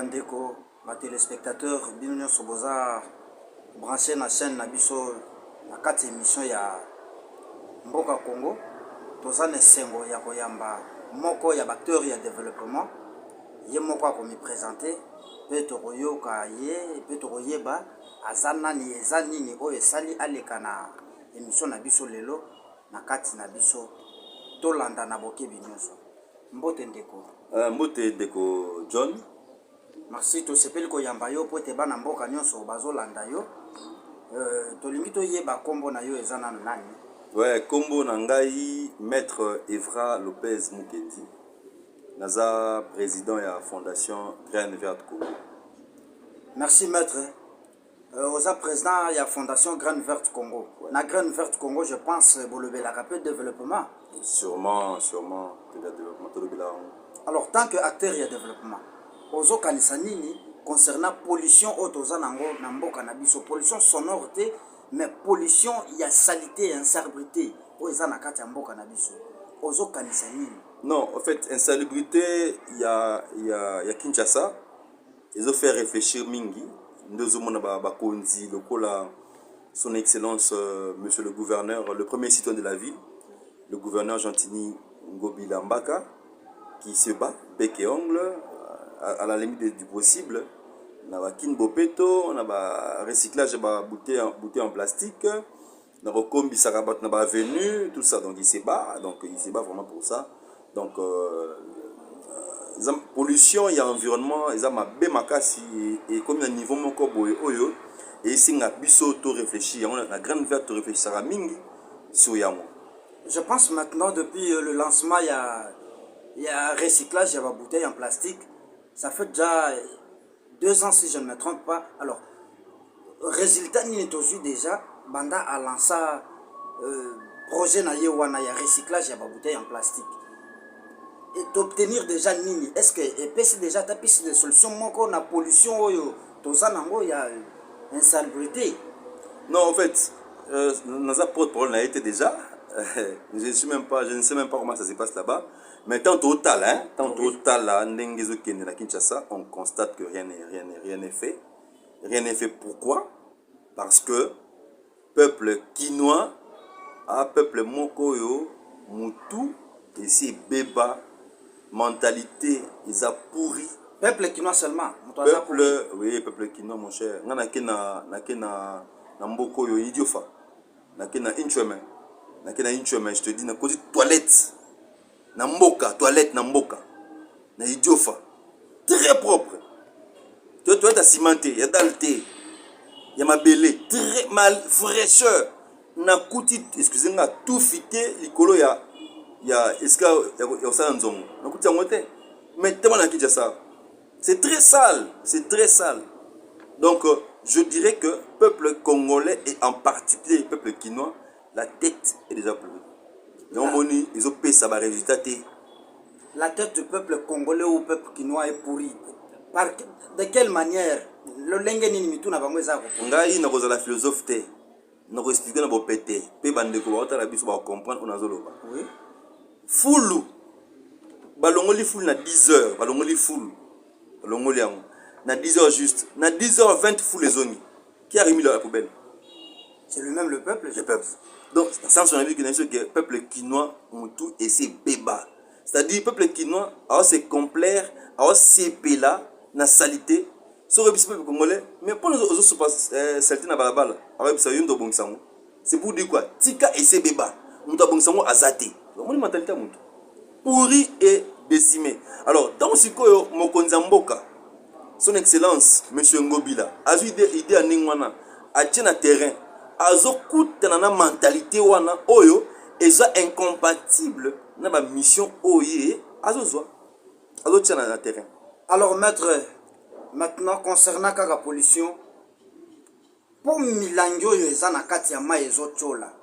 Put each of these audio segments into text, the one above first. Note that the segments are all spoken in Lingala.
bandeko, ma téléspectateur, bienvenue sur Boza, branché na chaîne Nabiso, na 4 émissions ya Mboka Congo, tozane sengo ya koyamba, moko ya acteur ya développement, ye moko a komi présenter, pe toroyo ka ye, pe toroyeba, azana ni ezani ni oye sali aleka na émission Nabiso lelo, na 4 Nabiso, tolanda na boke binyoso. Mbote ndeko. Mbote ndeko John. Merci to sepeli ko yamba yo po te bana mboka nyonso bazolanda yo. Tolingi to yeba kombo na yo ezana nani? Ouais, kombo na ngai Maître Evra Lopez Muketi. Naza président ya fondation Graine Verte Congo. Merci maître. Oza président ya fondation Graine Verte Congo. Ouais. Na Graine Verte Congo, je pense bolobé la capé développement. Sûrement développement. Alors tant que acteur ya développement, ozo kanisa nini concernant pollution otoza nango na mboka na biso, pollution sonore te, mais pollution ya saleté, insalubrité oza na kati ya mboka na biso. Ozo kanisa nini? Non, en fait, insalubrité y a Kinshasa. Ils ont fait réfléchir mingi. Nous avons bakonzi lokola son excellence monsieur le gouverneur, le premier citoyen de la ville, le gouverneur Gentini Ngobila Mbaka, qui se bat bec et ongle à la limite du possible. On a kin bopeto, on a recyclage de bouteilles en plastique, on a combi sarabat na ba venu, tout ça. Donc il se bat vraiment pour ça. Donc pollution et environnement, ils ont ma makasi et comme un niveau mon boye oyo et ici na biso to réfléchir, on a la grande verte to réfléchir à mingi sur yango. Je pense maintenant depuis le lancement il y a recyclage, il y a bouteilles en plastique. Ça fait déjà 2 ans si je ne me trompe pas. Alors, résultat, il est aussi déjà, Banda a lancé projet na yewana, il y a recyclage, il y a bouteilles en plastique. Et d'obtenir déjà nini. Est-ce que c'est déjà tapis des solutions, moi qu'on a pollution, il y a insalubrité. Non, en fait, dans un problème a été déjà. Je ne sais même pas comment ça se passe là-bas. Mais tant total, là, Kinshasa, on constate que rien n'est fait. Rien n'est fait. Pourquoi? Parce que peuple quinois, peuple mokoyo, mutu, ici béba, mentalité, ils ont pourri. Peuple quinois seulement. Oui, peuple quinois, mon cher. Na mboko yo idiofa. Na inchome. Je te dis, na cause toilette. Na mboka, toilette na mboka. Na idiofa. Très propre. Toilette à cimenter, ya dalté. Ya mabélé, très mal fraîcheur. Na kuti, excusez-moi, tout fité likolo ya eska ya osala nzongo. Na kuti yango te. Mais tellement na Kinshasa. C'est très sale. Donc je dirais que peuple congolais et en particulier peuple quinois, la tête est déjà pourrie. Ils ont payé ça, résultat. La tête du peuple congolais ou peuple quinois est pourrie. De quelle manière? Le lengeni ni mitu na bango eza ko. Ngai na koza la philosophe te. Na ko expliquer na bo pété. Pe bandeko ba otala biso ba comprendre on azoloba. Oui. Fulu. Balongoli fulu na 10 heures, balongoli fulu. Balongoli yango. Na 10 heures juste. Na 10h20 fulu les zones. Qui a remis dans la poubelle? C'est lui-même le peuple. Donc, ça me dit que le peuple quinois, tout et c'est béba. C'est-à-dire, le peuple quinois, c'est complaire, c'est béla, na salité. C'est le peuple congolais, mais pour nous autres, c'est na balabala. C'est pour dire quoi? Tika et c'est béba. Nous avons besoin d'azate. C'est mentalité. Pourri et décimé. Alors, dans ce cas, Mokonzamboka, son excellence, M. Ngobila, a eu des idées à Ningwana, à tient terrain. Azokuta na mentalité wana oyo eza incompatible na ba mission oye azozwa azotia na terrain. Alors maître, maintenant concernant la pollution, pour milangio yo eza na kati ya mai ezochola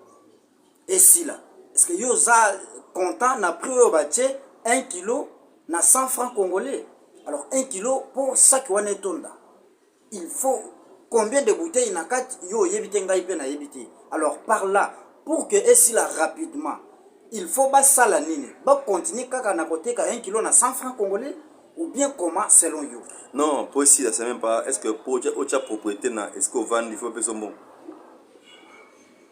esila, est-ce que yo za content na prix yo batie 1 kilo na 100 francs congolais? Alors 1 kilo pour sac wana etonda, il faut combien de bouteilles na kat yo yebite ngai pe na yebite. Alors par là, pour que esila rapidement, il faut ba sala nini, ba continuer kaka na koteka 1 kilo na 100 francs congolais. ou bien comment selon you? Non, pour ici, là, c'est même pas. Est-ce que pour la propriété, est-ce qu'on vend, il faut payer son bon?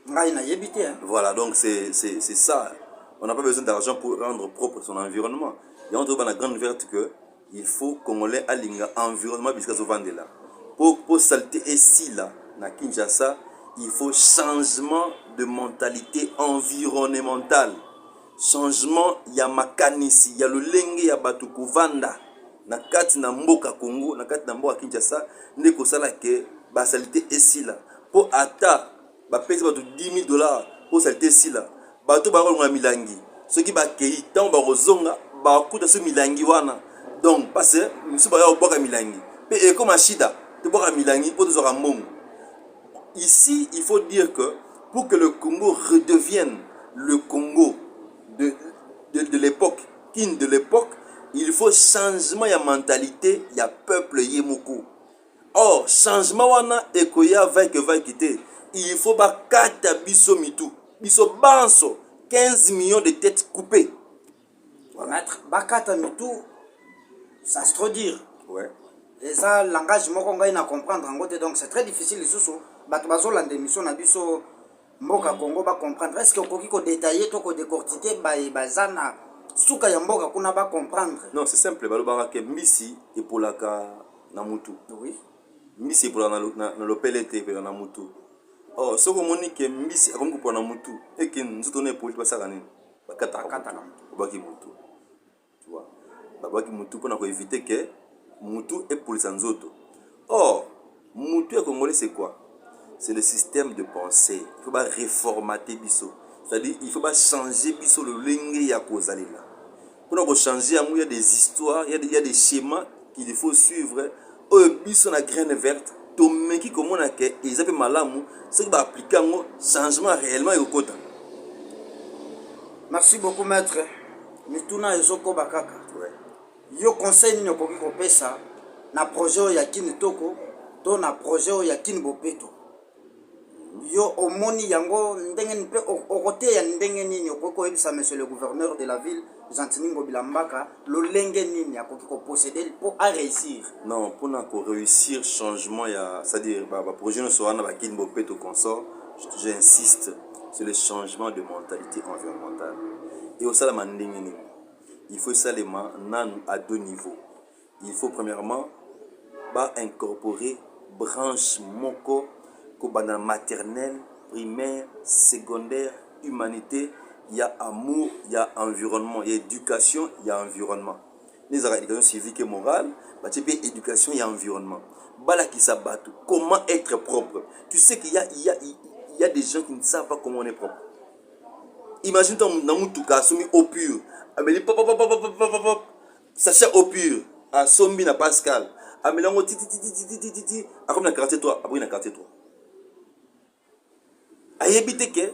Ngai na yebi te, hein. Voilà, donc c'est ça. On n'a pas besoin d'argent pour rendre propre son environnement. Et on trouve dans la grande verte que il faut Congolais alinga environnement puisque ça vend là. Pour saleté ici là, na Kinshasa, il faut changement de mentalité environnementale. Changement ya makanisi, ya lolenge ya batu kovanda. Na kati na mboka Congo, na kati na mboka Kinshasa, ndeko sala ke ba saleté ici là. Pour ata ba pesa batu $10,000 pour saleté ici là. Bato ba rolonga milangi. Ceux qui ba kei tant ba rozonga ba kuta so milangi wana. Donc parce que musu ba ya boka milangi. Pe e comme ashida, te boka milangi pour te mbongo. Ici, il faut dire que pour que le Congo redevienne le Congo de l'époque, kin de l'époque, il faut changement ya mentalité, ya peuple yemoko. Or, changement wana ekoya vai quitter. Il faut ba kata biso mitu, biso banso 15 millions de têtes coupées. Voilà. Maître bakata mitu, ça se trop dire. Ouais. Et ça, langage moko ngai na comprendre en côté, donc c'est très difficile lisusu. Bato bazolanda émission na biso mboka Congo ba comprendre. Est-ce que okoki ko détailler to ko décortiquer bazana suka ya mboka kuna ba comprendre? Non, c'est simple, balobaka ke mbisi epolaka na mutu. Oui. Mbisi epolaka na lopelete pe na mutu. Oh, soko moni ke mbisi akomi kopona mutu et que nzoto na epoli basaka nini? Bakata baki mutu. Tu vois? Babaki mutu pour éviter que mutu epolisa nzoto. Or, mutu ya Congolais c'est quoi? C'est le système de pensée. Il faut pas réformater biso. C'est-à-dire il faut pas changer biso le lenge ya kozalila. Pour changer, il y a des histoires, il y a des schémas qu'il faut suivre. Oh, biso na graine verte, to meki comme on a que ils appellent malamu, c'est que va appliquer un changement réellement et au quota. Merci beaucoup maître. Mituna ezoko bakaka. Ouais. Yo conseil ni okoki kopesa na projet ya kini toko to na projet ya kini bopeto. Yo omoni yango ndenge ni pe okote ya ndenge nini okoko ebisa monsieur le gouverneur de la ville Jantiningo Bilambaka lo lenge nini akoki ko posséder pour à réussir. Non, pour réussir changement ya c'est-à-dire ba projet no soana ba kini bopeto consort, j'insiste sur le changement de mentalité environnementale. Et au salama ndenge nini. Il faut seulement à deux niveaux. Il faut premièrement incorporer branche moko kobana maternelle, primaire, secondaire, humanité, il y a amour, il y a environnement, il y a éducation, il y a environnement. Les éducation civique et morale, éducation et environnement. Bala qui s'abattent, comment être propre. Tu sais qu'il y a des gens qui ne savent pas comment on est propre. Imagine ton namoutuka soumis au pur. Amélie pop pop pop pop pop pop. Sachet au pur. À Sombi na Pascal. Amélie on ti. Après na quartier 3, après na quartier 3. Ayebite ke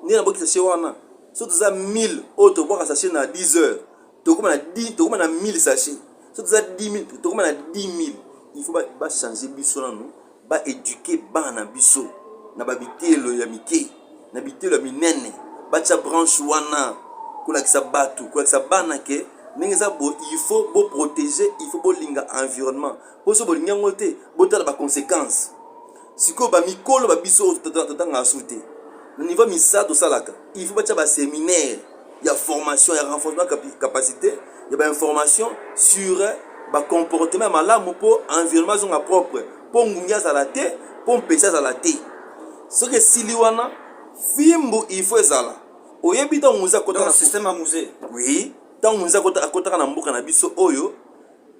ni na boki sachet wana. Surtout ça 1000 autres boire sachet na 10 heures. To comme na 10, to comme na 1000 sachets. Surtout ça 10 000, to comme na 10 000. Il faut ba changer biso na nous, ba éduquer bana biso. Na babitelo ya mike, na bitelo ya minene. Bacha branche wana kula kisabatu kula kisabana ke ningeza bo il faut bo protéger, il faut bo linga environnement pour so bo linga ngote bo tala ba conséquences siko ba mikolo ba biso tanga souté le niveau misato salaka il faut bacha ba séminaire il y a formation il y a renforcement capacité il y a ba information sur ba comportement malamu pour environnement zonga propre pour ngungia salate pour pesa salate ce que siliwana fimbu il faut ezala oyebi ta muza kota na système à musée. Oui, tant muza kota na mboka na biso oyo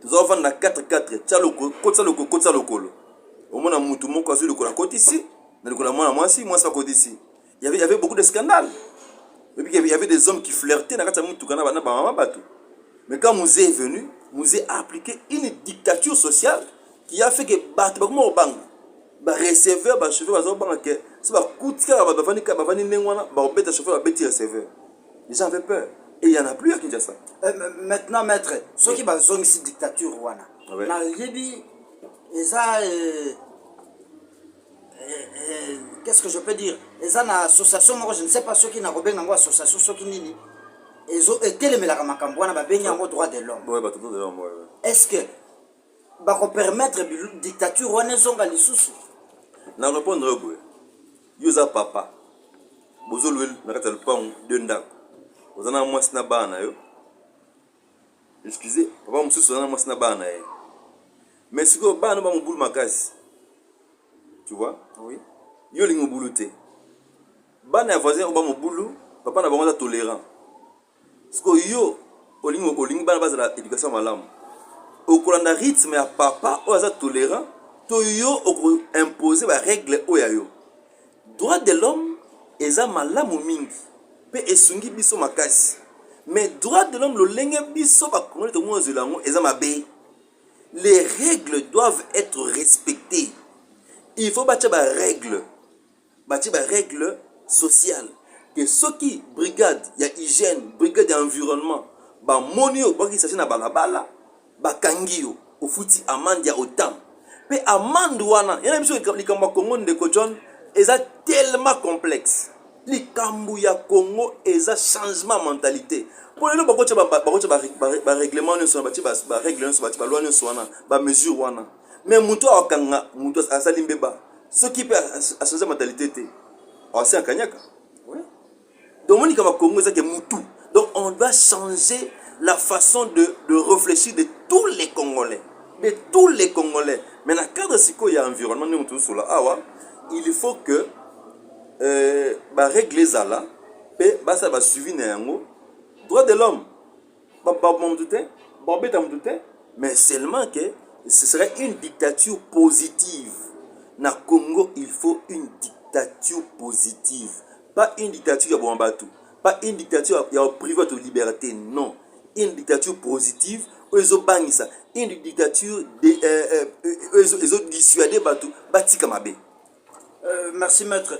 tozo vendre na 4-4 tsaloko kotsa lokolo omona mutu moko azu lokola koti ici na lokola mwana mwasi sa koti ici il y avait beaucoup de scandales et puis il y avait des hommes qui flirtaient na kata mutu kana bana ba mama batu mais quand musée est venu musée a appliqué une dictature sociale qui a fait que batu ba mo bang ba receveur ba chauffeur ba banga ke c'est ba kutika ba bavani nengwana ba obeta chauffeur ba beti receveur les gens avaient peur et il y en a plus à Kinshasa. Maintenant maître ceux qui bazong ici dictature wana na yebi eza qu'est-ce que je peux dire eza na association moi je ne sais pas ceux qui na robenga ngo association ceux qui nini etelemelaka makambo wana babengi yango droit de l'homme. Ouais, bah, droit de l'homme, ouais. Est-ce que bakopermettre dictature wana ezonga lisusu? Na répondre boye yoza papa bozolwe na kati ya lupango de ndako ozana mwasi na bana yo, excusez, papa mosusu ozana mwasi na bana ye, mais sikoyo bana ba mobulu makasi, tu vois, Oui. yo lingi mobulu te, bana ya voisin oba mobulu, papa na bango aza tolérant, sikoyo yo olingi bana bazala éducation malamu, okolanda rythme ya papa oyo aza tolérant, to yo imposer ba règle oya yo. Droit de l'homme eza malamu mingi pe esungi biso makasi, mais droit de l'homme lolenge biso ba congolais to mo zelango eza mabe. Les règles doivent être respectées. Il faut bâtir ba règle sociale, que ceux qui brigade ya hygiène, brigade ya environnement ba monio ba ki s'agit na balabala ba kangio au futi amande ya autant. Mais amande wana yana biso likambo ya Congo ndeko John eza tellement complexe. Likambo ya Congo eza changement mentalité. Pour lelo bakocha ba règlement nyonso ba règle nyonso ba loi nyonso wana ba mesure wana. Mais muto akanga muto asali mbeba. Ce qui peut changer mentalité te. C'est un kanyaka. Oui. Donc on dit que Congo eza que mutu. Donc on doit changer la façon de réfléchir de tous les Congolais. De tous les Congolais. Mais dans le cadre de l'environnement, il faut que régler ça là, ça va suivre les droits de l'homme. Mais seulement que ce serait une dictature positive. Dans le Congo, il faut une dictature positive. Pas une dictature à Bouambatou. Pas une dictature à priver de liberté. Non. Une dictature positive. Une dictature ils ont dissuadé Batika Mabe. Merci maître.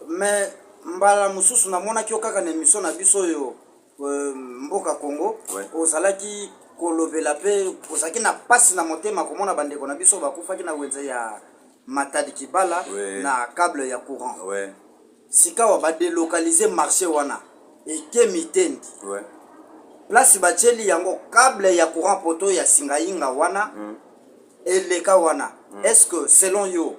Mais mbala mususu na mona kyo kaka na émission na biso yo mboka Congo ozalaki kolobela pe ozaki na pasi na motema komona bandeko na biso bakufaki na wenze ya Matadi Kibala na câble ya courant. Ouais. Sika wa ba délocaliser marché wana eke mitendi. Ouais. Place bacheli yango câble ya courant poto ya Singainga wana eleka wana. Est-ce que selon yo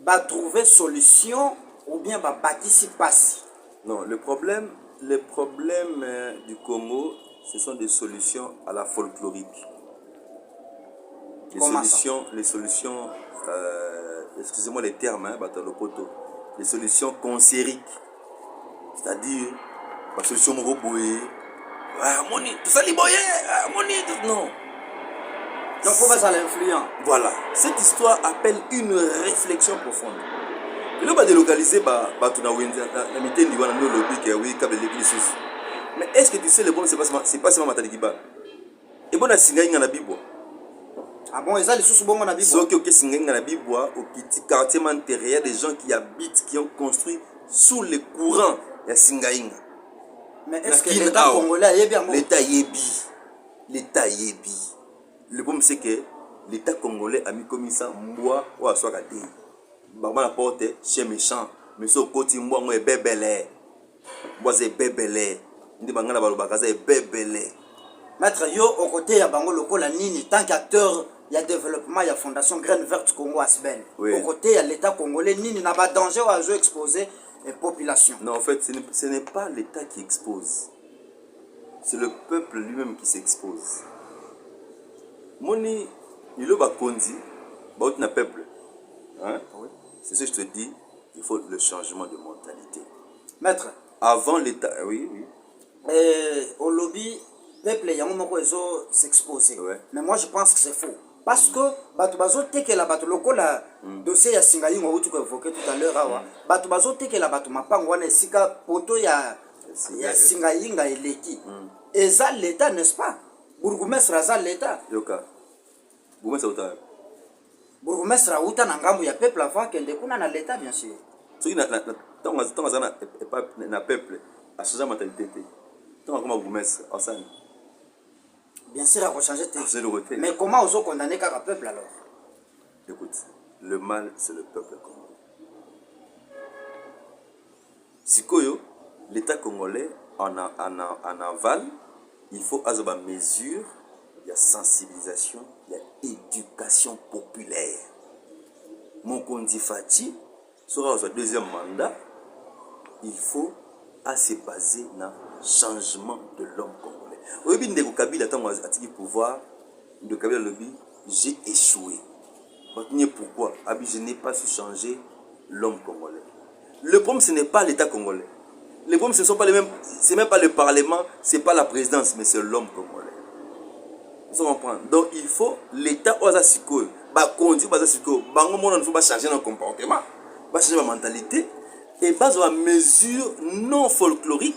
ba trouver solution ou bien ba bâtisse passe? Non, le problème du Congo, ce sont des solutions à la folklorique. Les solutions excusez-moi les termes les solutions concériques. C'est-à-dire la solution Moroboye. Non. Donc pourquoi ça l'influence? Voilà. Cette histoire appelle une réflexion profonde. Il va délocaliser mais est-ce que tu sais le bon c'est pas seulement Matadi Kibala. Et bon à Singainga na Bibwa. Ah bon, et ça les sous bon na Bibwa. Ceux qui ont Singainga na Bibwa au petit quartier intérieur des gens qui habitent qui ont construit sous les courants de Singainga. Mais est-ce que l'État congolais est bien bon? L'État yebi. Le problème c'est que l'État congolais a mis comme ça mboa ou à soi gâté. Baba la porte chez méchant. Mais ce côté mboa moi bébélé. Mboa c'est bébélé. Ndi bangala balobaka c'est bébélé. Maître yo au côté ya bango lokola nini tant qu'acteur il y a développement il y a fondation Graine Verte Congo Asben. Oui. Au côté il y a l'État congolais nini n'a pas danger à jouer exposer les populations. Non en fait ce n'est pas l'État qui expose. C'est le peuple lui-même qui s'expose. Moni, il va kondi, baut na peuple. Hein? Oui. C'est ce que je te dis, il faut le changement de mentalité. Maître. Avant l'État, oui. Au lobby, peuple yango moko ezo s'exposer. Ouais. Mais moi je pense que c'est faux. Parce que bato bazo tekela bato lokola dossier ya Singainga où tu peux évoquer tout à l'heure awa. Bato bazo tekela bato mapango wana esika poto ya Singainga eleki. Et ça l'État n'est-ce pas? Bourgmestre aza l'État. Yoka. Bourgmestre uta. Bourgmestre uta na ngambo ya peuple avant kende kuna na l'État bien sûr. Soki na peuple a changé mentalité. Tant comme bourgmestre osani. Bien sûr, à changer de mais comment on condamner qu'un peuple alors? Écoute, le mal, c'est le peuple congolais. Sikoyo, l'État congolais en aval, il faut avoir des mesures, il y a sensibilisation, il y a éducation populaire. Mon Kondi Fati sera au deuxième mandat, il faut se baser dans le changement de l'homme congolais. Au début de Kabila, tant que pouvoir, de Kabila lobby, j'ai échoué. Pourquoi? Je n'ai pas su changer l'homme congolais. Le problème, ce n'est pas l'État congolais. Les problèmes, ce ne sont pas les mêmes. Ce n'est même pas le Parlement, ce n'est pas la présidence, mais c'est l'homme congolais. Vous comprenez? Donc, il faut l'État aux asiko, conduire aux asiko, il faut changer notre comportement, changer la mentalité, et base à mesure non folklorique,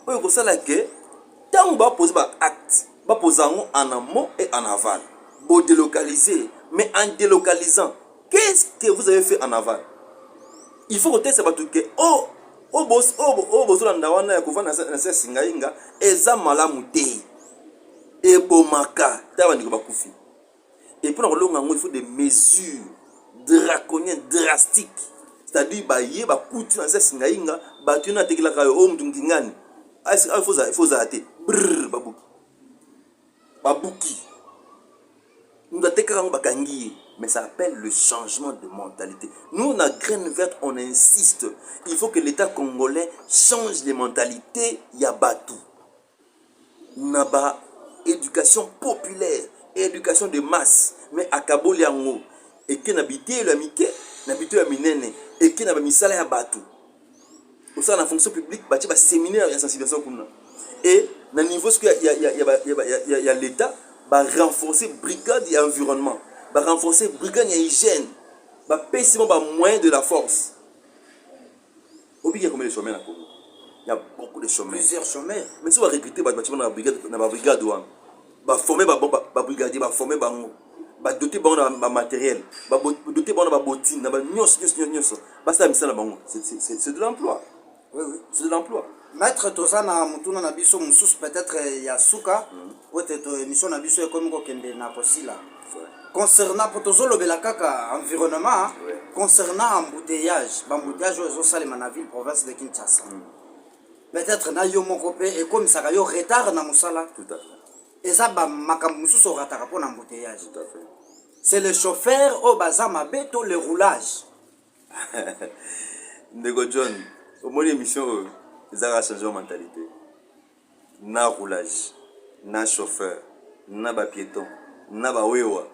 pour ça là que tant on va poser un acte, va poser en amont et en aval, pour délocaliser, mais en délocalisant, qu'est-ce que vous avez fait en aval? Il faut que ça va tout que boss landa wana ya kuvana na singainga eza malamu te et bomaka tawa ndiko bakufi. Et pour il faut des mesures draconiennes drastiques, c'est-à-dire baye bakutu na singainga batuna tekila kayo mtungingani il faut zater babuki nous attaquons bakangi. Mais ça appelle le changement de mentalité. Nous, on a graine verte, on insiste. Il faut que l'État congolais change les mentalités. Yabatou. Naba, éducation populaire, éducation de masse. Mais à Kaboliango, et qui n'habite le Mike, n'habite le Minene, et qui n'habite misala Yabatou. Au sein de la fonction publique, il y a un séminaire de sensibilisation. Et, à niveau il y a l'État, va renforcer brigade et environnement. Va renforcer brigade et hygiène, va payer moins de la force. Il y a combien de chômeurs à Congo? Il y a beaucoup de chômeurs. Plusieurs chômeurs. Mais si on va recruter dans la brigade, va former la brigade, va former va doter de matériel, va doter de bottines, c'est de l'emploi. Oui, oui. C'est de l'emploi. Maître Tozana Mutuna Nabiso Moussous peut-être Yasuka, ou être émission Nabiso et comme Kende Naposila. Concernant Potozolo Belakaka environnement, concernant embouteillage, embouteillage aux Salima na ville province de Kinshasa. Peut-être na yo mokopé et comme ça yo retard na musala. Tout à fait. Et ça ba makamusu so ratara pour embouteillage. Tout à fait. C'est le chauffeur au bazama beto le roulage. Nego John, au moins l'émission ils ont changé la mentalité. Na roulage, na chauffeur, na ba piéton, na ba wewa.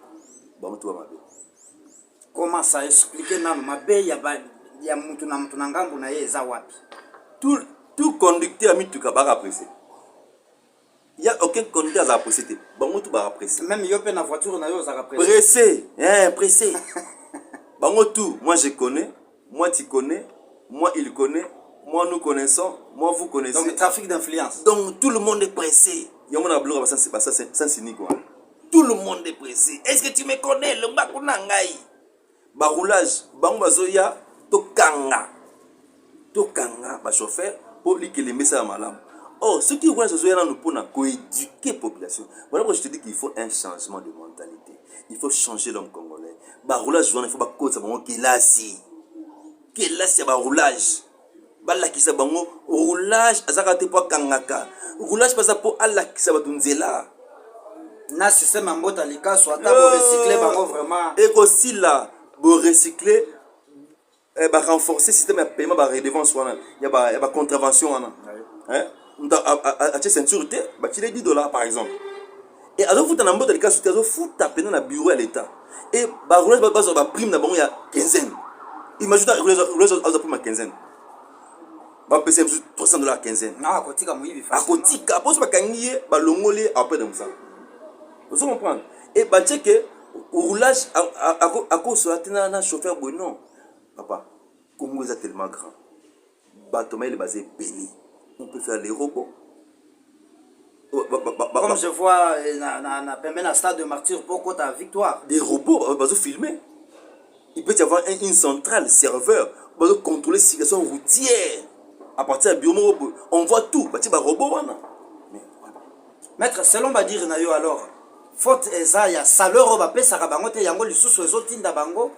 Comment ça expliquer nan mabe ya mutu na ngambu na ye za wapi? Tout conducteur a mis tout cas apprécié. Il y a aucun conducteur à apprécier. Bango tout ba apprécier. Même yo pe na voiture na yo za apprécier. Pressé, pressé. Bango tout, moi je connais, moi tu connais, moi il connaît, moi nous connaissons, moi vous connaissez. Donc trafic d'influence. Donc tout le monde est pressé. Il y a mon ablour ça c'est quoi? Tout le monde est pressé. Est-ce que tu me connais? Le Bakunangai. Baroulage, Bambazoya, Tokanga. Tokanga, ba chauffeur, pour lui que les messages malam. Oh, ce qui roulent ce soir, nous pour éduquer la population. Voilà pourquoi je te dis qu'il faut un changement de mentalité. Il faut changer l'homme congolais. Baroulage, il faut pas cause ça, qu'il a si. Qu'il a si, baroulage. Bala qui sa bango, roulage, azakate pour kangaka. Roulage, pas ça pour Allah qui sa batunzela. Na système en bota lika soit ta pour recycler bango vraiment et aussi là pour recycler ba renforcer système de paiement ba redevance wana il y a ba contravention wana hein à ceinture te ba tire $10 par exemple et alors vous dans bota lika soit vous taper dans bureau à l'état et ba roulage ba prime na bango ya quinzaine imagine roulage à prime à quinzaine ba payer $300 quinzaine na kotika muibi fa kotika parce ba kangiye ba longolé après comme ça. Vous comprenez? Et bah tu sais que roulage à cause de la chauffeur non. Papa, Congo est tellement grand. Batoma il est basé béni. On peut faire les robots. Comme je vois na stade de martyr pour ta victoire. Des robots basés filmer. Il peut y avoir une centrale serveur pour contrôler la situation routière. À partir du bureau, on voit tout. Bah tu vas robot Maître, selon va dire nayo alors. Faute eza ya salaire ba pesa ka bango te yango lisusu ezotinda bango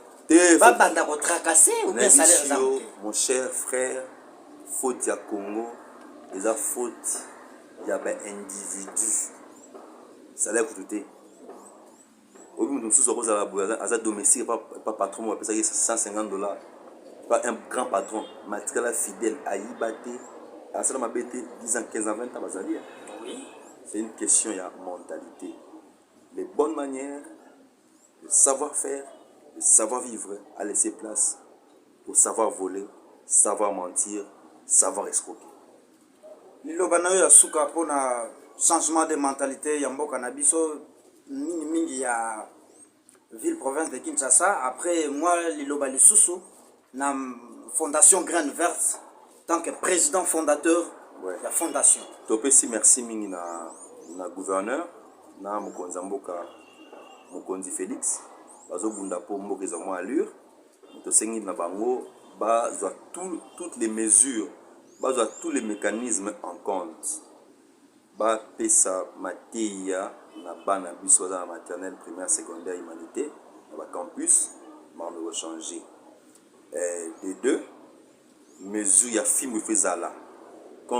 ba banda ko tracasser ou bien salaire za mon cher frère faute ya Congo eza faute ya baindividu salaire kutu obi moto mosusu akozala boye aza domestique pa patron mo apesaki $150 pas un grand patron matikala fidèle ayiba te asala mabe te 10 ans 15 ans 20 ans bazali Oui. c'est une question ya mentalité les bonnes manières le savoir-faire le savoir-vivre a laissé place au savoir voler savoir mentir savoir escroquer liloba na yo ya suka mpona changement de mentalité ya mboka na biso mingi ya ville province de Kinshasa. Après moi liloba lisusu na fondation Graine Verte tant que président fondateur ouais. la fondation topesi merci mingi na gouverneur na mokonzi ya mboka mokonzi Félix bazobunda mpo mboka eza mwa allure tosengi na bango bazwa toutes les mesures bazwa tous les mécanismes en compte bapesa mateya na bana biso baza na maternelle primaire secondaire humanité na bacampus bando changer de deux mesure ya filme efo ezala